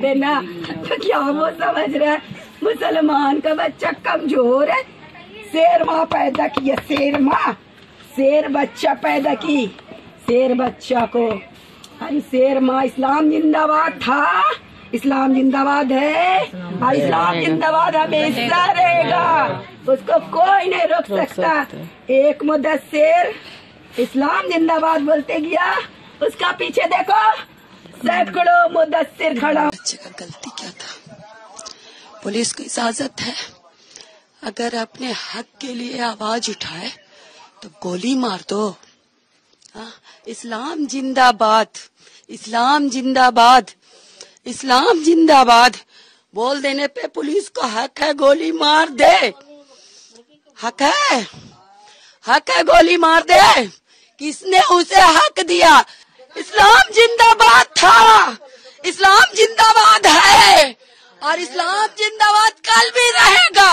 देना, तो क्या वो समझ रहा है मुसलमान का बच्चा कमजोर है? शेर माँ पैदा की है, शेर माँ, शेर बच्चा पैदा की, शेर बच्चा को। अरे शेर माँ, इस्लाम जिंदाबाद था, इस्लाम जिंदाबाद है, और इस्लाम जिंदाबाद हमेशा रहेगा, उसको कोई नहीं रोक सकता। एक मुदस्सिर इस्लाम जिंदाबाद बोलते गया, उसका पीछे देखो सैकड़ों मुदस्सिर खड़ा। बच्चे का गलती क्या था? पुलिस को इजाजत है अगर अपने हक के लिए आवाज उठाए तो गोली मार दो। इस्लाम जिंदाबाद, इस्लाम जिंदाबाद, इस्लाम जिंदाबाद बोल देने पे पुलिस को हक है गोली मार दे, हक है गोली मार दे। किसने उसे हक दिया? इस्लाम जिंदाबाद था, इस्लाम जिंदाबाद है, और इस्लाम जिंदाबाद कल भी रहेगा।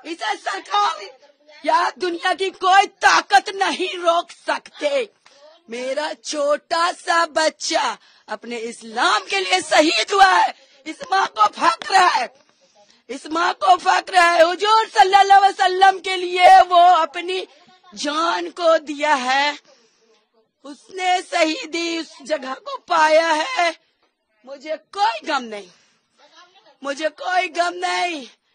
इसे सरकार या दुनिया की कोई ताकत नहीं रोक सकते। मेरा छोटा सा बच्चा अपने इस्लाम के लिए शहीद हुआ है, इस माँ को फक्र है, इस माँ को फक्र है। हुजूर सल्लल्लाहु अलैहि वसल्लम के लिए वो अपनी जान को दिया है, उसने शहीदी उस जगह को पाया है। मुझे कोई गम नहीं, मुझे कोई गम नहीं।